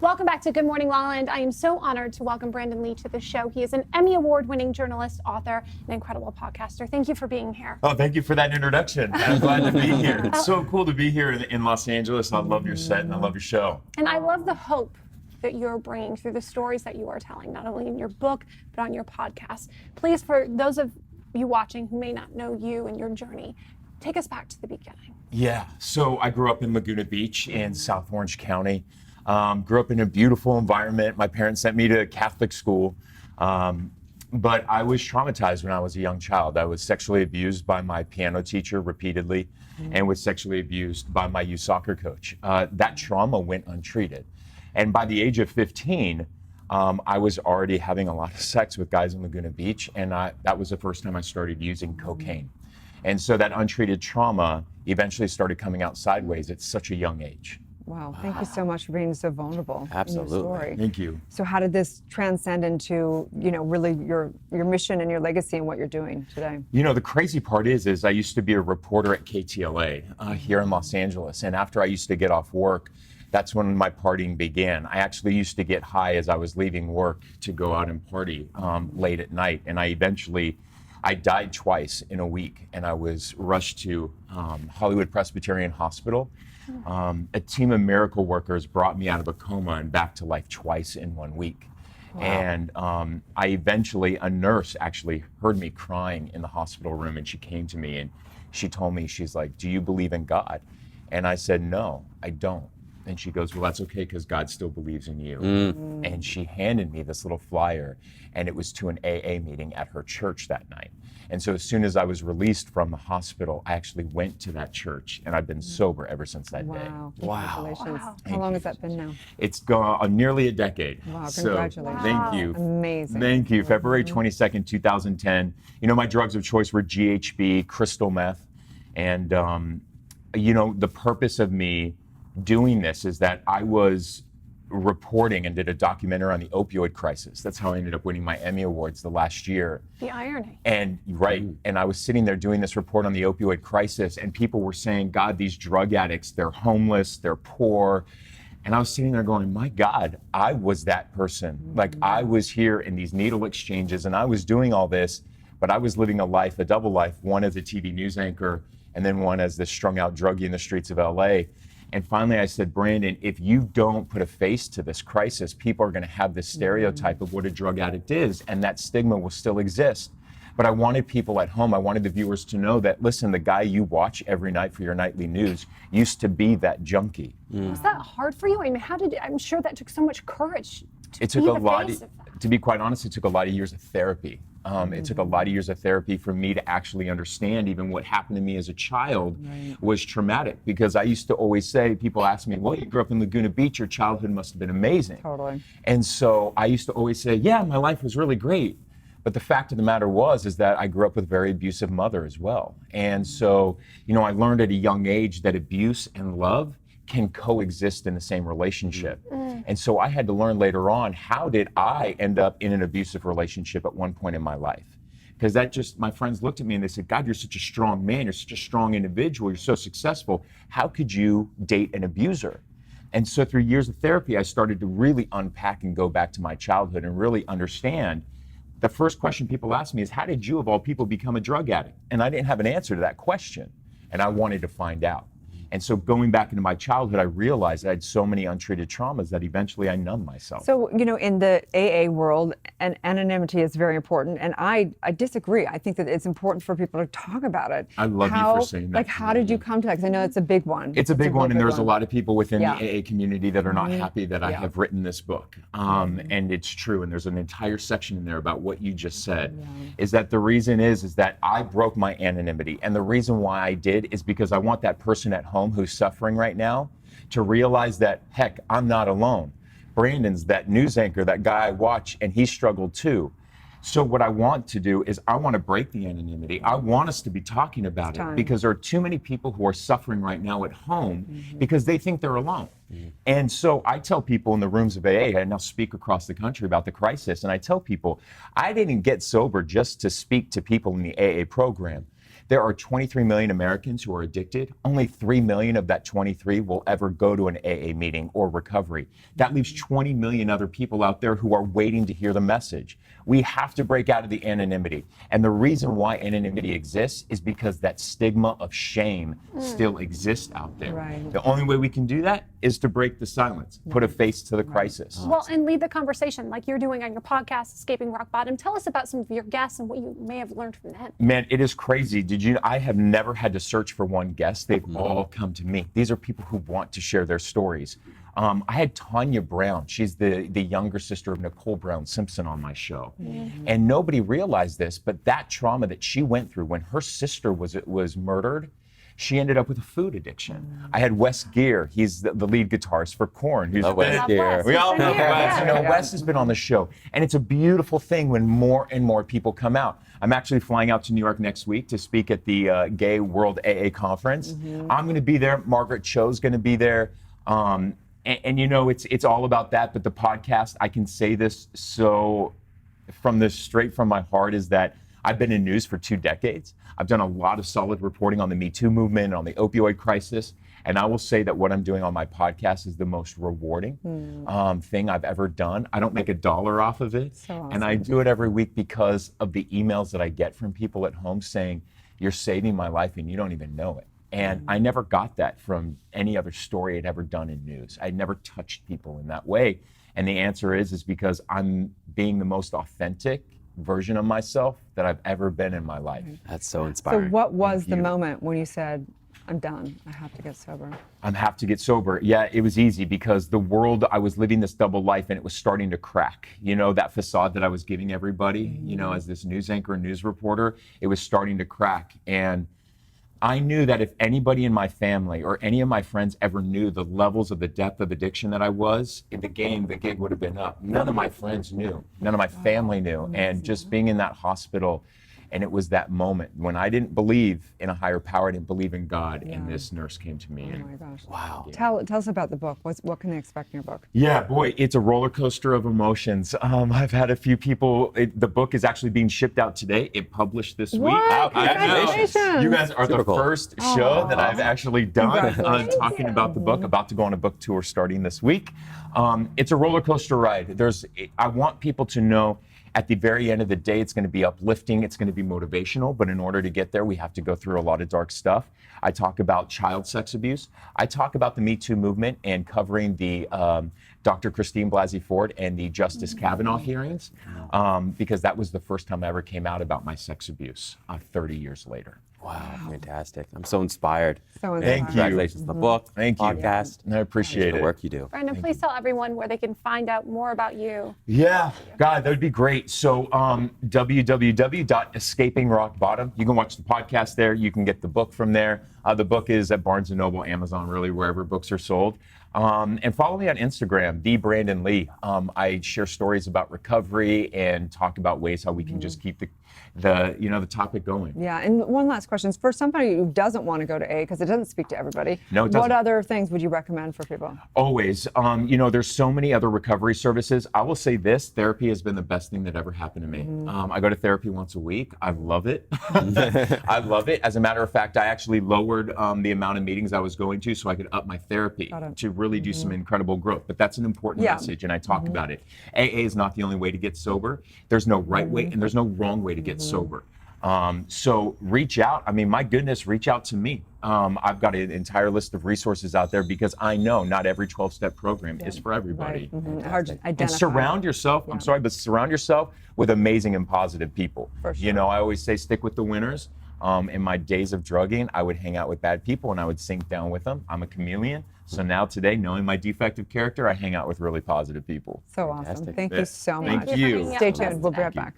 Welcome back to Good Morning LaLaLand. I am so honored to welcome Brandon Lee to the show. He is an Emmy Award-winning journalist, author, and incredible podcaster. Thank you for being here. Oh, thank you for that introduction. I'm glad to be here. It's so cool to be here in Los Angeles. I love your set and I love your show. And I love the hope that you're bringing through the stories that you are telling, not only in your book, but on your podcast. Please, for those of you watching who may not know you and your journey, take us back to the beginning. Yeah, so I grew up in Laguna Beach in South Orange County. Grew up in a beautiful environment. My parents sent me to Catholic school, but I was traumatized when I was a young child. I was sexually abused by my piano teacher repeatedly and was sexually abused by my youth soccer coach. That trauma went untreated. And by the age of 15, I was already having a lot of sex with guys in Laguna Beach, and that was the first time I started using cocaine. And so that untreated trauma eventually started coming out sideways at such a young age. Wow, thank you so much for being so vulnerable Absolutely. in your story. Thank you. So how did this transcend into, really your mission and your legacy and what you're doing today? You know, the crazy part is I used to be a reporter at KTLA here in Los Angeles. And after I used to get off work, that's when my partying began. I actually used to get high as I was leaving work to go out and party late at night. And I died twice in a week, and I was rushed to Hollywood Presbyterian Hospital. A team of miracle workers brought me out of a coma and back to life twice in 1 week. Wow. And a nurse actually heard me crying in the hospital room, and she came to me and she told me, she's like, "Do you believe in God?" And I said, "No, I don't." And she goes, "Well, that's okay, because God still believes in you." And she handed me this little flyer, and it was to an AA meeting at her church that night. And so as soon as I was released from the hospital, I actually went to that church, and I've been sober ever since that day. Congratulations. Wow. How long has that been now? It's gone on nearly a decade. Wow, So congratulations. thank you. Amazing. Thank you. February 22nd, 2010. You know, my drugs of choice were GHB, crystal meth. And, the purpose of me doing this is that I was reporting and did a documentary on the opioid crisis. That's how I ended up winning my Emmy Awards the last year. The irony. And and I was sitting there doing this report on the opioid crisis, and people were saying, "God, these drug addicts, they're homeless, they're poor." And I was sitting there going, my God, I was that person. Like, I was here in these needle exchanges, and I was doing all this, but I was living a double life, one as a TV news anchor, and then one as this strung out druggie in the streets of LA. And finally I said, Brandon, if you don't put a face to this crisis, people are going to have this stereotype of what a drug addict is, and that stigma will still exist. But I wanted people at home, I wanted the viewers to know that, listen, the guy you watch every night for your nightly news used to be that junkie. Was that hard for you? I mean, I'm sure that took so much courage to It took be a the lot, face of that. to be quite honest, it took a lot of years of therapy. It took a lot of years of therapy for me to actually understand even what happened to me as a child was traumatic. Because I used to always say, people ask me, well, you grew up in Laguna Beach, your childhood must have been amazing. Totally. And so I used to always say, yeah, my life was really great. But the fact of the matter is that I grew up with a very abusive mother as well. And so, I learned at a young age that abuse and love can coexist in the same relationship. And so I had to learn later on, how did I end up in an abusive relationship at one point in my life? Because my friends looked at me and they said, God, you're such a strong man, you're such a strong individual, you're so successful. How could you date an abuser? And so through years of therapy, I started to really unpack and go back to my childhood and really understand. The first question people ask me is, how did you, of all people, become a drug addict? And I didn't have an answer to that question, and I wanted to find out. And so going back into my childhood, I realized I had so many untreated traumas that eventually I numbed myself. So, in the AA world, anonymity is very important. And I disagree. I think that it's important for people to talk about it. I love you for saying that. Like, how did you come to that? Because I know it's a big one. It's a big one, and there's a lot of people within Yeah. the AA community that are not happy that I have written this book. And it's true, and there's an entire section in there about what you just said, is that the reason is that I broke my anonymity. And the reason why I did is because I want that person at home who's suffering right now to realize that, heck, I'm not alone. Brandon's that news anchor, that guy I watch, and he struggled too. So what I want to do is I want to break the anonymity. I want us to be talking about it because there are too many people who are suffering right now at home because they think they're alone. And so I tell people in the rooms of AA, I now speak across the country about the crisis, and I tell people, I didn't get sober just to speak to people in the AA program. There are 23 million Americans who are addicted. Only 3 million of that 23 will ever go to an AA meeting or recovery. That leaves 20 million other people out there who are waiting to hear the message. We have to break out of the anonymity. And the reason why anonymity exists is because that stigma of shame still exists out there. Right. The only way we can do that is to break the silence, put a face to the crisis. Well, and lead the conversation like you're doing on your podcast, Escaping Rock Bottom. Tell us about some of your guests and what you may have learned from them. Man, it is crazy. I have never had to search for one guest. They've all come to me. These are people who want to share their stories. I had Tanya Brown. She's the younger sister of Nicole Brown Simpson on my show. And nobody realized this, but that trauma that she went through when her sister was murdered, she ended up with a food addiction. I had Wes Geer. He's the lead guitarist for Korn. Love Wes Geer. We all know Wes. Yeah. You know, Wes has been on the show. And it's a beautiful thing when more and more people come out. I'm actually flying out to New York next week to speak at the Gay World AA Conference. I'm going to be there. Margaret Cho's going to be there. And you know, it's all about that. But the podcast, I can say this straight from my heart, is that I've been in news for 2 decades. I've done a lot of solid reporting on the Me Too movement, on the opioid crisis. And I will say that what I'm doing on my podcast is the most rewarding thing I've ever done. I don't make $1 off of it. So awesome. And I do it every week because of the emails that I get from people at home saying, you're saving my life and you don't even know it. And I never got that from any other story I'd ever done in news. I'd never touched people in that way. And the answer is because I'm being the most authentic version of myself that I've ever been in my life. That's so So inspiring. what was the you. moment when you said, I'm done, I have to get sober? I have to get sober. Yeah, it was easy because the world, I was living this double life and it was starting to crack. You know, that facade that I was giving everybody, you know, as this news anchor and news reporter, it was starting to crack. And I knew that if anybody in my family or any of my friends ever knew the levels of the depth of addiction that I was, in the gig would have been up. None of my friends knew. None of my family knew. And just being in that hospital, and it was that moment when I didn't believe in a higher power, I didn't believe in God, and this nurse came to me. Oh And my gosh. Wow. Tell us about the book. What can they expect in your book? yeah, boy, it's a roller coaster of emotions. I've had a few people, the book is actually being shipped out today. It published this week. What? Congratulations. Congratulations. You guys are Super the cool. first show that I've actually done Congratulations. talking about the book, about to go on a book tour starting this week. It's a roller coaster ride. I want people to know at the very end of the day, it's going to be uplifting, it's going to be motivational, but in order to get there, we have to go through a lot of dark stuff. I talk about child sex abuse. I talk about the Me Too movement and covering the Dr. Christine Blasey Ford and the Justice Kavanaugh hearings, because that was the first time I ever came out about my sex abuse 30 years later. Wow, fantastic. I'm so inspired. So And inspiring. Thank you. Congratulations on the book, Thank you. podcast, I appreciate the it. work you do. Brendan, please tell everyone where they can find out more about you. Yeah, God, that would be great. So www.escapingrockbottom. You can watch the podcast there. You can get the book from there. The book is at Barnes & Noble, Amazon, really, wherever books are sold. And follow me on Instagram, the Brandon Lee. I share stories about recovery and talk about ways how we can just keep the topic going. Yeah, and one last question. For somebody who doesn't want to go to AA, because it doesn't speak to everybody, No, it what doesn't. other things would you recommend for people? Always. There's so many other recovery services. I will say this, therapy has been the best thing that ever happened to me. I go to therapy once a week. I love it. I love it. As a matter of fact, I actually lowered the amount of meetings I was going to so I could up my therapy Got it. to really do some incredible growth. But that's an important Yeah. message, and I talk about it. AA is not the only way to get sober. There's no right way and there's no wrong way to get sober. So reach out. I mean, my goodness, reach out to me. I've got an entire list of resources out there because I know not every 12-step program is for everybody. Right. Hard to identify. And surround yourself, I'm sorry, but surround yourself with amazing and positive people. For You know, I always say stick with the winners. In my days of drugging, I would hang out with bad people and I would sink down with them. I'm a chameleon. So now today, knowing my defective character, I hang out with really positive people. So awesome. Fantastic. Thank you so Thank much. you. Stay tuned. We'll be right back.